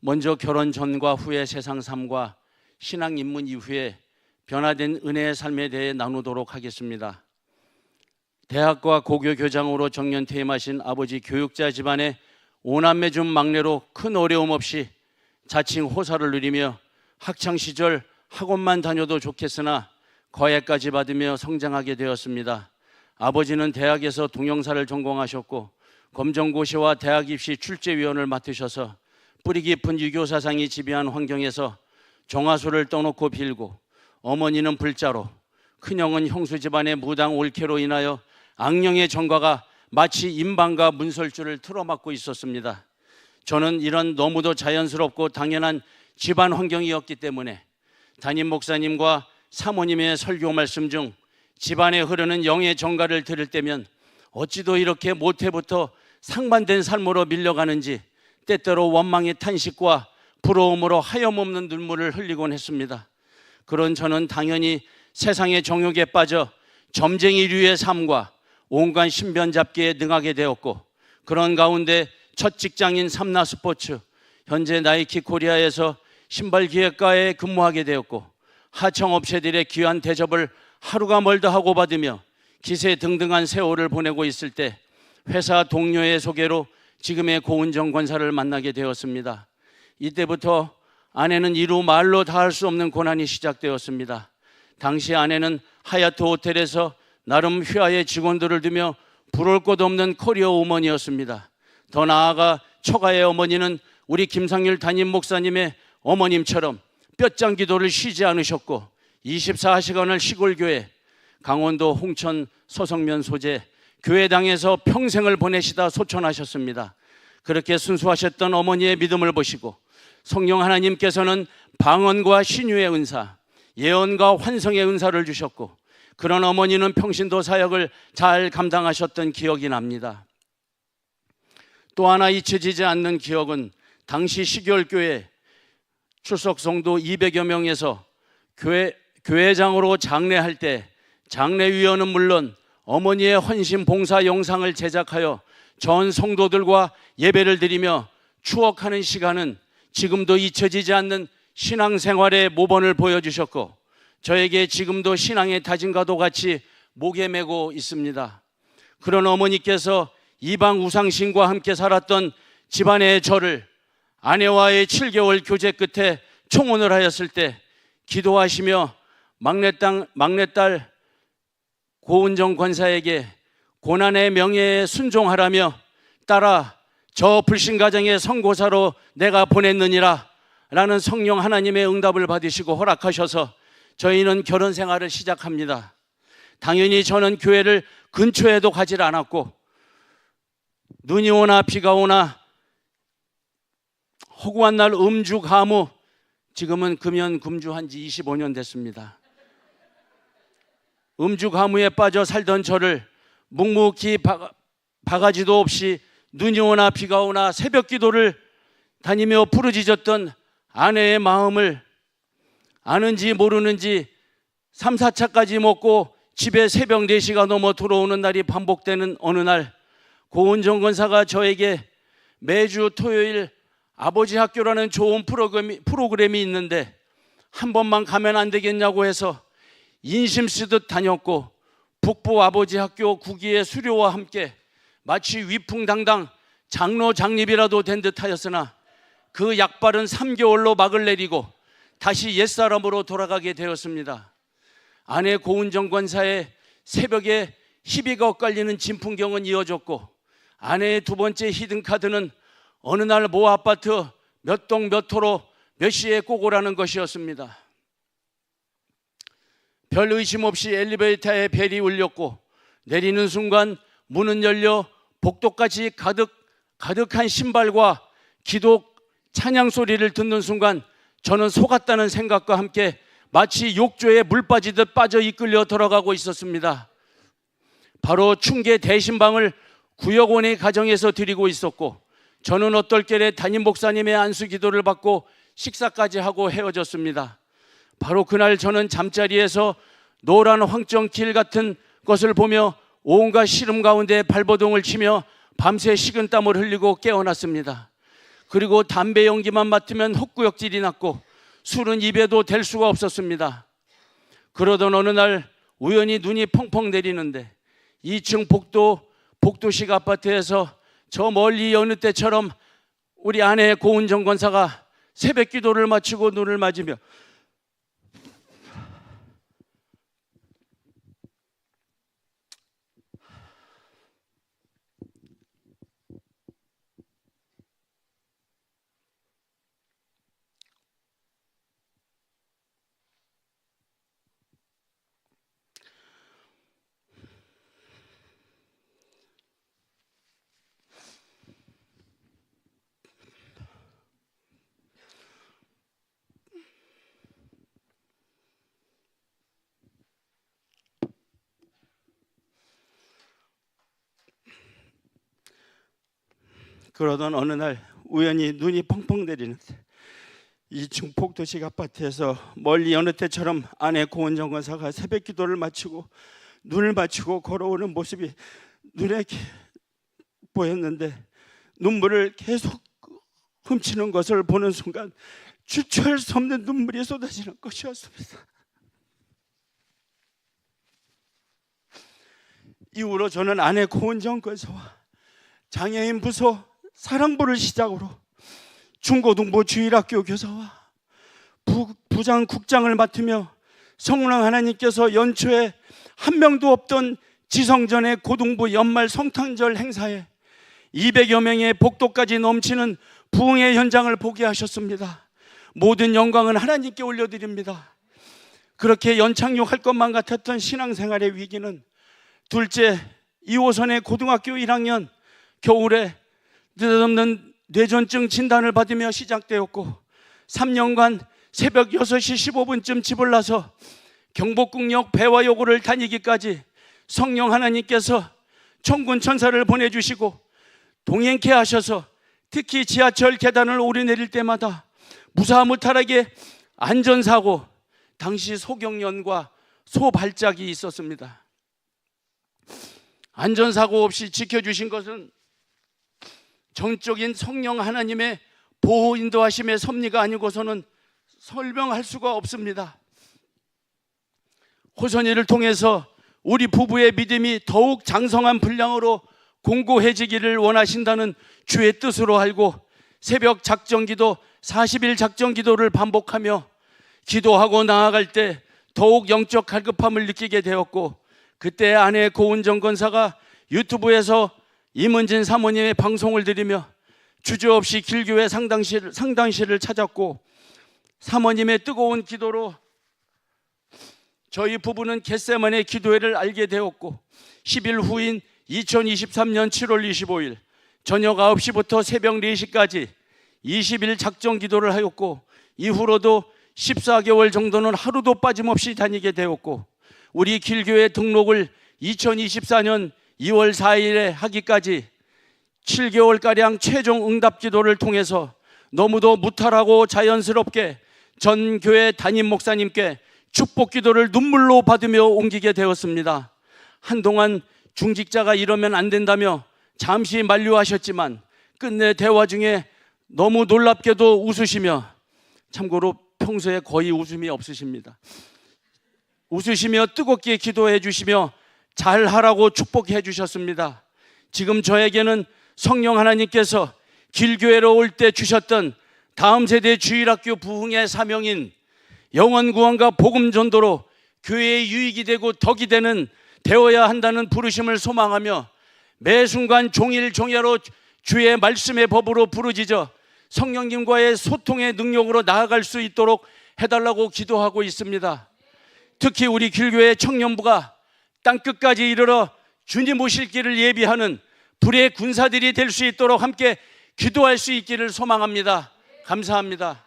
먼저 결혼 전과 후의 세상 삶과 신앙 입문 이후에 변화된 은혜의 삶에 대해 나누도록 하겠습니다. 대학과 고교 교장으로 정년 퇴임하신 아버지 교육자 집안의 5남매 중 막내로 큰 어려움 없이 자칭 호사를 누리며 학창시절 학원만 다녀도 좋겠으나 거액까지 받으며 성장하게 되었습니다. 아버지는 대학에서 동영사를 전공하셨고 검정고시와 대학 입시 출제위원을 맡으셔서 뿌리 깊은 유교 사상이 지배한 환경에서 정화수를 떠놓고 빌고, 어머니는 불자로, 큰형은 형수 집안의 무당 올케로 인하여 악령의 전과가 마치 임방과 문설주를 틀어막고 있었습니다. 저는 이런 너무도 자연스럽고 당연한 집안 환경이었기 때문에 담임 목사님과 사모님의 설교 말씀 중 집안에 흐르는 영의 전가를 들을 때면 어찌도 이렇게 모태부터 상반된 삶으로 밀려가는지 때때로 원망의 탄식과 부러움으로 하염없는 눈물을 흘리곤 했습니다. 그런 저는 당연히 세상의 정욕에 빠져 점쟁이류의 삶과 온갖 신변잡기에 능하게 되었고, 그런 가운데 첫 직장인 삼나스포츠, 현재 나이키 코리아에서 신발기획과에 근무하게 되었고, 하청업체들의 귀한 대접을 하루가 멀다 하고 받으며 기세등등한 세월을 보내고 있을 때 회사 동료의 소개로 지금의 고은정 권사를 만나게 되었습니다. 이때부터 아내는 이루 말로 다할 수 없는 고난이 시작되었습니다. 당시 아내는 하얏트 호텔에서 나름 휘하의 직원들을 두며 부러울 것 없는 커리어 우먼이었습니다. 더 나아가 처가의 어머니는 우리 김상률 담임 목사님의 어머님처럼 뼈짱 기도를 쉬지 않으셨고 24시간을 시골교회, 강원도 홍천 서성면 소재 교회당에서 평생을 보내시다 소천하셨습니다. 그렇게 순수하셨던 어머니의 믿음을 보시고 성령 하나님께서는 방언과 신유의 은사, 예언과 환성의 은사를 주셨고, 그런 어머니는 평신도 사역을 잘 감당하셨던 기억이 납니다. 또 하나 잊혀지지 않는 기억은 당시 시골교회 출석 성도 200여 명에서 교회장으로 장례할 때 장례위원은 물론 어머니의 헌신 봉사 영상을 제작하여 전 성도들과 예배를 드리며 추억하는 시간은 지금도 잊혀지지 않는 신앙생활의 모범을 보여주셨고, 저에게 지금도 신앙의 다짐과도 같이 목에 메고 있습니다. 그런 어머니께서 이방 우상신과 함께 살았던 집안의 저를 아내와의 7개월 교제 끝에 청혼을 하였을 때 기도하시며 막내딸 고은정 권사에게 고난의 명예에 순종하라며 딸아 저 불신가정의 선고사로 내가 보냈느니라 라는 성령 하나님의 응답을 받으시고 허락하셔서 저희는 결혼 생활을 시작합니다. 당연히 저는 교회를 근처에도 가지 않았고 눈이 오나 비가 오나 허구한 날 음주 가무, 지금은 금연 금주한 지 25년 됐습니다. 음주 가무에 빠져 살던 저를 묵묵히 바가지도 없이 눈이 오나 비가 오나 새벽 기도를 다니며 부르짖었던 아내의 마음을 아는지 모르는지 3, 4차까지 먹고 집에 새벽 4시가 넘어 들어오는 날이 반복되는 어느 날, 고은정 권사가 저에게 매주 토요일 아버지 학교라는 좋은 프로그램이 있는데 한 번만 가면 안 되겠냐고 해서 인심 쓰듯 다녔고, 북부 아버지 학교 국기의 수료와 함께 마치 위풍당당 장로 장립이라도 된 듯 하였으나 그 약발은 3개월로 막을 내리고 다시 옛사람으로 돌아가게 되었습니다. 아내 고은정 권사의 새벽에 희비가 엇갈리는 진풍경은 이어졌고, 아내의 두 번째 히든카드는 어느 날 모 아파트 몇 동 몇 호로 몇 시에 꼭 오라는 것이었습니다. 별 의심 없이 엘리베이터에 벨이 울렸고 내리는 순간 문은 열려 복도까지 가득한 신발과 기도 찬양 소리를 듣는 순간 저는 속았다는 생각과 함께 마치 욕조에 물 빠지듯 빠져 이끌려 들어가고 있었습니다. 바로 충계 대신방을 구역원의 가정에서 드리고 있었고, 저는 어떨결에 담임 목사님의 안수 기도를 받고 식사까지 하고 헤어졌습니다. 바로 그날 저는 잠자리에서 노란 황정길 같은 것을 보며 온갖 시름 가운데 발버둥을 치며 밤새 식은땀을 흘리고 깨어났습니다. 그리고 담배 연기만 맡으면 헛구역질이 났고 술은 입에도 댈 수가 없었습니다. 그러던 어느 날 우연히 눈이 펑펑 내리는데 2층 복도식 아파트에서 저 멀리 여느 때처럼 우리 아내 고은정 권사가 새벽 기도를 마치고 눈을 맞으며 그러던 어느 날 우연히 눈이 펑펑 내리는데 2층 복도식 아파트에서 멀리 여느 때처럼 아내 고은정 권사가 새벽 기도를 마치고 눈을 맞추고 걸어오는 모습이 눈에 보였는데 눈물을 계속 훔치는 것을 보는 순간 주체할 수 없는 눈물이 쏟아지는 것이었습니다. 이후로 저는 아내 고은정 권사와 장애인 부서 사랑부를 시작으로 중고등부 주일학교 교사와 부장 국장을 맡으며 성령 하나님께서 연초에 한 명도 없던 지성전의 고등부 연말 성탄절 행사에 200여 명의 복도까지 넘치는 부흥의 현장을 보게 하셨습니다. 모든 영광은 하나님께 올려드립니다. 그렇게 연착륙할 것만 같았던 신앙생활의 위기는 둘째 2호선의 고등학교 1학년 겨울에 느닷없는 뇌전증 진단을 받으며 시작되었고 3년간 새벽 6시 15분쯤 집을 나서 경복궁역 배화여고를 다니기까지 성령 하나님께서 천군 천사를 보내주시고 동행케 하셔서 특히 지하철 계단을 오르내릴 때마다 무사무탈하게 안전사고, 당시 소경련과 소발작이 있었습니다. 안전사고 없이 지켜주신 것은 정적인 성령 하나님의 보호 인도하심의 섭리가 아니고서는 설명할 수가 없습니다. 호선이를 통해서 우리 부부의 믿음이 더욱 장성한 분량으로 공고해지기를 원하신다는 주의 뜻으로 알고 새벽 작정기도 40일 작정기도를 반복하며 기도하고 나아갈 때 더욱 영적 갈급함을 느끼게 되었고, 그때 아내 고은정 권사가 유튜브에서 임은진 사모님의 방송을 들으며 주저없이 길교회 상당실을 찾았고, 사모님의 뜨거운 기도로 저희 부부는 겟세마네 기도회를 알게 되었고, 10일 후인 2023년 7월 25일 저녁 9시부터 새벽 4시까지 20일 작정 기도를 하였고, 이후로도 14개월 정도는 하루도 빠짐없이 다니게 되었고, 우리 길교회 등록을 2024년 2월 4일에 하기까지 7개월가량 최종 응답 기도를 통해서 너무도 무탈하고 자연스럽게 전 교회 담임 목사님께 축복 기도를 눈물로 받으며 옮기게 되었습니다. 한동안 중직자가 이러면 안 된다며 잠시 만류하셨지만 끝내 대화 중에 너무 놀랍게도 웃으시며, 참고로 평소에 거의 웃음이 없으십니다. 웃으시며 뜨겁게 기도해 주시며 잘하라고 축복해 주셨습니다. 지금 저에게는 성령 하나님께서 길교회로 올 때 주셨던 다음 세대 주일학교 부흥의 사명인 영원 구원과 복음 전도로 교회의 유익이 되고 덕이 되어야 한다는 부르심을 소망하며 매 순간 종일 종야로 주의 말씀의 법으로 부르짖어 성령님과의 소통의 능력으로 나아갈 수 있도록 해달라고 기도하고 있습니다. 특히 우리 길교회 청년부가 땅끝까지 이르러 주님 오실 길을 예비하는 불의 군사들이 될 수 있도록 함께 기도할 수 있기를 소망합니다. 감사합니다.